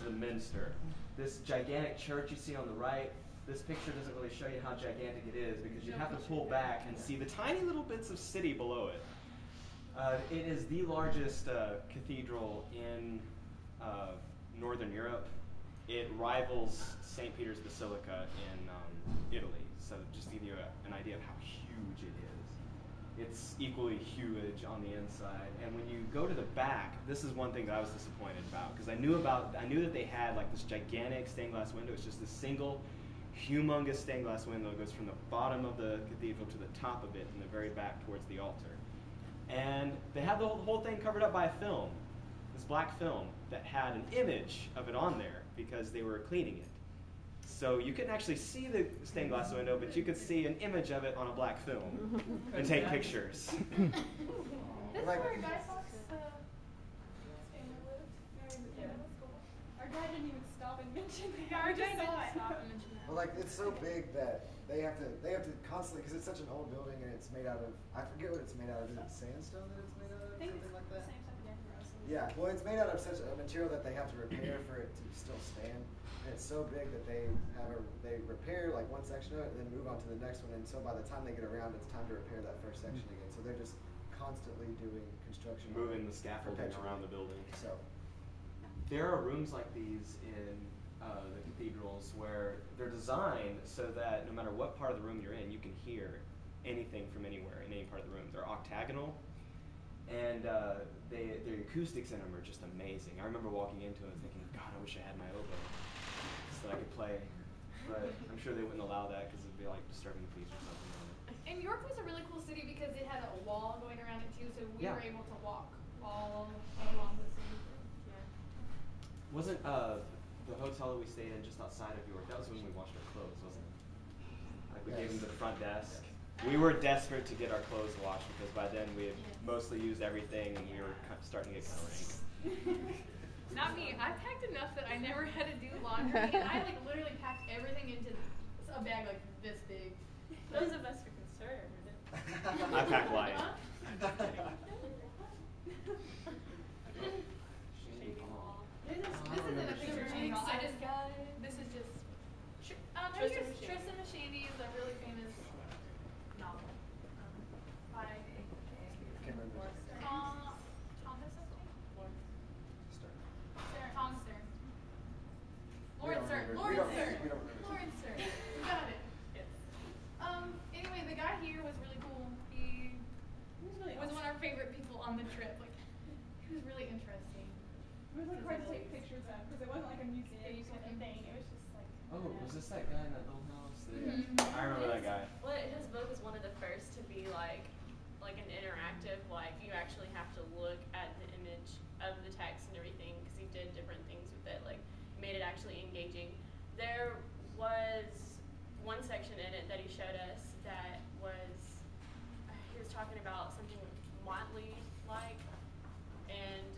The minster. This gigantic church you see on the right, this picture doesn't really show you how gigantic it is because you have to pull back and see the tiny little bits of city below it. It is the largest cathedral in Northern Europe. It rivals St. Peter's Basilica in Italy. So just to give you an idea of how huge it is. It's equally huge on the inside. And when you go to the back, this is one thing that I was disappointed about because I knew that they had like this gigantic stained glass window. It's just a single, humongous stained glass window that goes from the bottom of the cathedral to the top of it in the very back towards the altar. And they had the whole thing covered up by a film, this black film that had an image of it on there because they were cleaning it. So you couldn't actually see the stained glass window, but you could see an image of it on a black film and take pictures. This is where Guy Fawkes' family lived. Yeah. Our guy didn't even stop and mention it. Yeah, our guy didn't stop and mention that. Well, like it's so big that they have to constantly, because it's such an old building and it's made out of, I forget what it's made out of. Is it sandstone that it's made out of? Something like that? Same stuff again for us. Yeah, well, it's made out of such a material that they have to repair for it to still stand. And it's so big that they repair like one section of it and then move on to the next one. And so by the time they get around, it's time to repair that first section again. So they're just constantly doing construction. Moving the scaffolding around the building. So there are rooms like these in the cathedrals where they're designed so that no matter what part of the room you're in, you can hear anything from anywhere in any part of the room. They're octagonal, and the acoustics in them are just amazing. I remember walking into it and thinking, God, I wish I had my oboe so that I could play. But I'm sure they wouldn't allow that because it'd be like disturbing the peace or something on it. And York was a really cool city because it had a wall going around it too, so we were able to walk all along the city. Yeah. Wasn't the hotel that we stayed in just outside of York, that was when we washed our clothes, wasn't it? Like we gave them to the front desk. We were desperate to get our clothes washed because by then we had mostly used everything and we were starting to get kind of rank. Not me. I packed enough that I never had to do laundry, and I like literally packed everything into a bag like this big. Those of us who can serve. I pack light. This isn't a picture channel. This is just. Tristan and Shandy is a really famous novel by Thomas something. Tom Stern. Lawrence Stern. Lawrence Stern. You got it. Yes. Anyway, the guy here was really cool. He was one of our favorite people on the trip. Like, he was really interesting. It was like hard to take pictures of because it wasn't like a museum sort of thing. It was just like. Oh, was this that guy in that little house? I remember that guy. Well, his book was one of the first to be like an interactive. Like you actually have to look at the image of the text and everything because he did different things with it. Like made it actually engaging. There was one section in it that he showed us that was he was talking about something motley like, and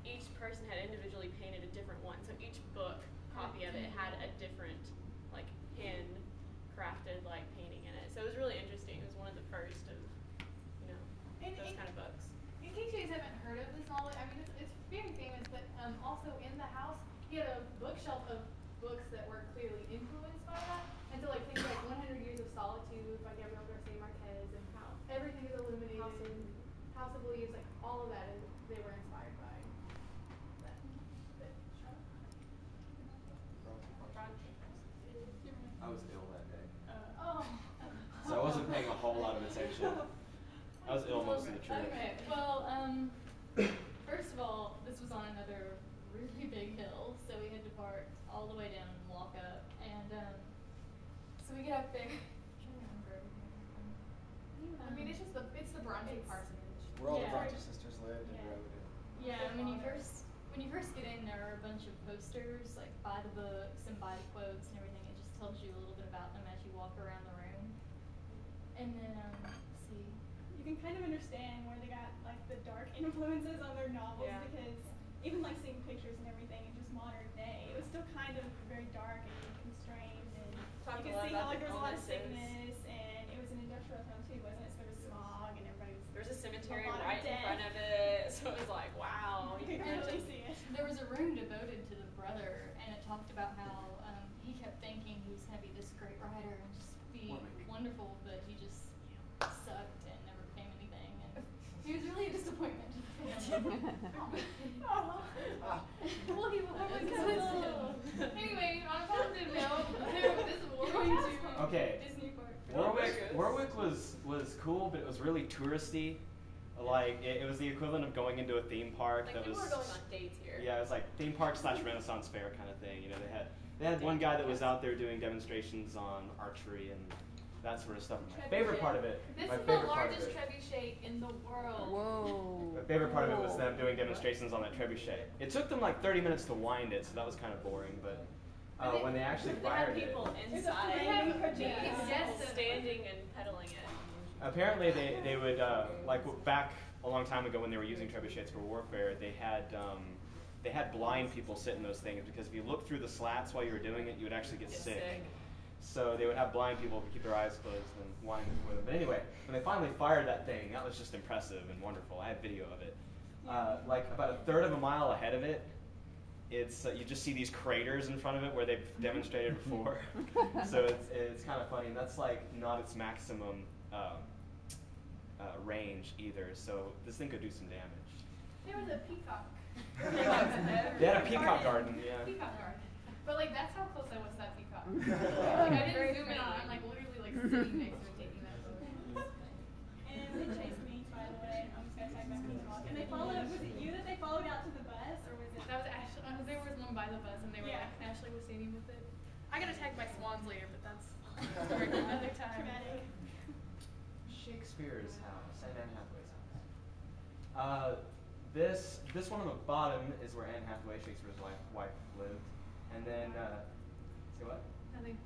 each person had individually painted a different one. So each book copy of it had a different like handcrafted like painting in it. So it was really interesting. It was one of the first of those kind of books. In case you guys haven't heard of this novel, I mean it's very famous, but also in the house he had a bookshelf of books that were clearly influenced by that. And so like things like 100 Years of Solitude by Gabriel Garcia Marquez and how everything is illuminated. House of Leaves, like all of that they were inspired by. I was ill that day. So I wasn't paying a whole lot of attention. I was ill most of the trip. Okay, well, first of all, this was on another really big hill, so we had to park all the way down and walk up. And so we get up there. I'm trying to remember everything. I mean, it's the Bronte parsonage. where all the Bronte sisters lived and rode. Yeah, and when you first get in, there are a bunch of posters like by the books and by the quotes and everything. It just tells you a little bit about them as you walk around the room. And then let's see. You can kind of understand where they got like the dark influences on their novels because even like seeing pictures and everything in just modern day, it was still kind of very dark and constrained, and you could see how like there was a lot of sickness, and it was an industrial town too, wasn't it? So there was smog and everybody was. There was a cemetery right in front of it, so it was like, wow. You could really see it. There was a room devoted to the brother, and it talked about how he kept thinking he was going to be this great writer and just be wonderful, but he just sucked and never became anything. And he was really a disappointment to the family. Well, he was. Anyway, on a positive note, this is Warwick too. Okay. Disney Park. Warwick was cool, but it was really touristy. Like it was the equivalent of going into a theme park. Like that people was. were going on dates here. Yeah, it was like theme park / Renaissance fair kind of thing. You know, they had one guy that was out there doing demonstrations on archery and that sort of stuff. My favorite part of it. This my is the favorite part of largest it. trebuchet in the world. Whoa. My favorite part of it was them doing demonstrations on that trebuchet. It took them like 30 minutes to wind it, so that was kind of boring. But when they actually They had fired it, people There's a inside, flaming just standing and pedaling it. apparently they would back a long time ago when they were using trebuchets for warfare, they had blind people sit in those things because if you look through the slats while you were doing it, you would actually get sick. So they would have blind people keep their eyes closed and wind it for them. But anyway, when they finally fired that thing, that was just impressive and wonderful. I have video of it. Like about a third of a mile ahead of it, it's you just see these craters in front of it where they've demonstrated before. So it's kind of funny, and that's like not its maximum range either. So this thing could do some damage. There was a peacock. They had a peacock garden, yeah. Peacock garden. But like that's how close I was to that peacock. Like I didn't zoom in on it. I'm like literally like sitting next to it taking that photo. And they chased me, by the way. I'm just gonna tag my peacock. And they followed. Was it you that they followed out to the bus, or was it? That was Ashley. There was one by the bus, and they were Yeah. like, Ashley was standing with it. I gotta tag my swans later, but that's a story for another time. Dramatic. Shakespeare's house and Anne Hathaway's house. This one on the bottom is where Anne Hathaway, Shakespeare's wife lived, and then say what? Nothing.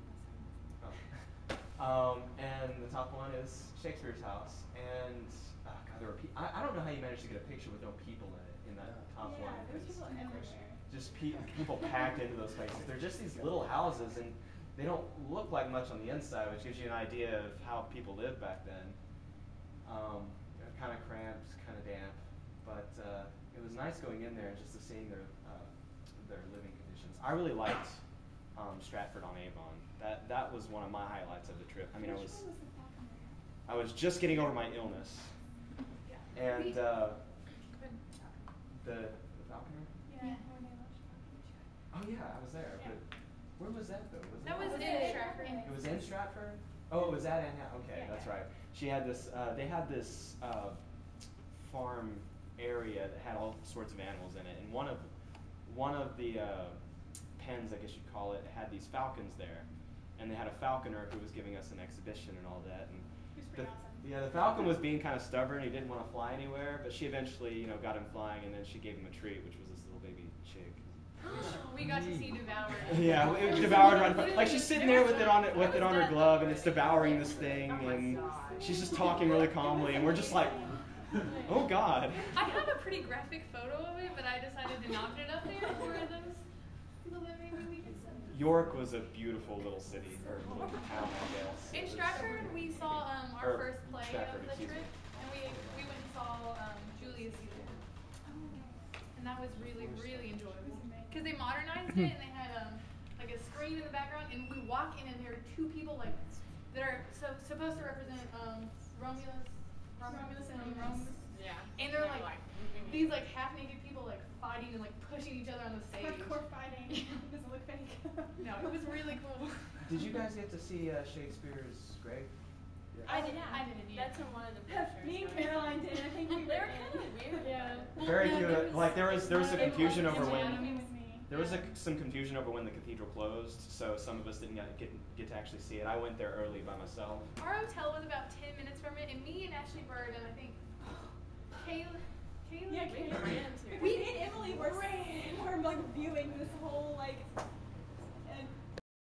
And the top one is Shakespeare's house, and God, there were I don't know how you managed to get a picture with no people in it in that top Yeah, one. there's It's people everywhere. just people packed into those places. They're just these little houses, and they don't look like much on the inside, which gives you an idea of how people lived back then. Kind of cramped, kind of damp, but it was nice going in there and just to seeing their living conditions. I really liked Stratford on Avon. That was one of my highlights of the trip. I mean, I was just getting over my illness, and the Falconer. Yeah. Oh yeah, I was there. Yeah. But where was that though? That was Was in it? Stratford. It was in Stratford? Oh, it was at Anne Hathaway. Okay, Yeah, that's yeah. right. She had this, they had this farm area that had all sorts of animals in it. And one of the pens, I guess you'd call it, had these falcons there. And they had a falconer who was giving us an exhibition and all that. And It was pretty awesome. yeah, the falcon was being kind of stubborn. He didn't want to fly anywhere, but she eventually, got him flying, and then she gave him a treat, which was this little baby chick. We got to see Devoured. Yeah, it devoured right in front. Like she's sitting there with it on her glove, and it's devouring this thing, and she's just talking really calmly, and we're just like, oh God. I have a pretty graphic photo of it, but I decided to not put it up there for those people that maybe we could send. York was a beautiful little city or little town, I guess. In It was- Stratford, we saw Or our first play Stratford, of the excuse me. trip, and we went and saw Julius Caesar, and that was really enjoyable because they modernized it and they had like a screen in the background, and we walk in and there are two people like that are supposed to represent Romulus and Remus. Yeah. And they're like these like half naked people like fighting and like pushing each other on the stage. Hardcore fighting. Doesn't look fake. No, it was really cool. Did you guys get to see Shakespeare's grave? I did. I did. That's in one of the pictures. Me and right? Caroline did. I think we They were were kind of weird. Yeah. Very no, cute. Like there was some confusion over when. Anatomy with me. There was some confusion over when the cathedral closed, so some of us didn't get to actually see it. I went there early by myself. Our hotel was about 10 minutes from it, and me and Ashley Bird and I think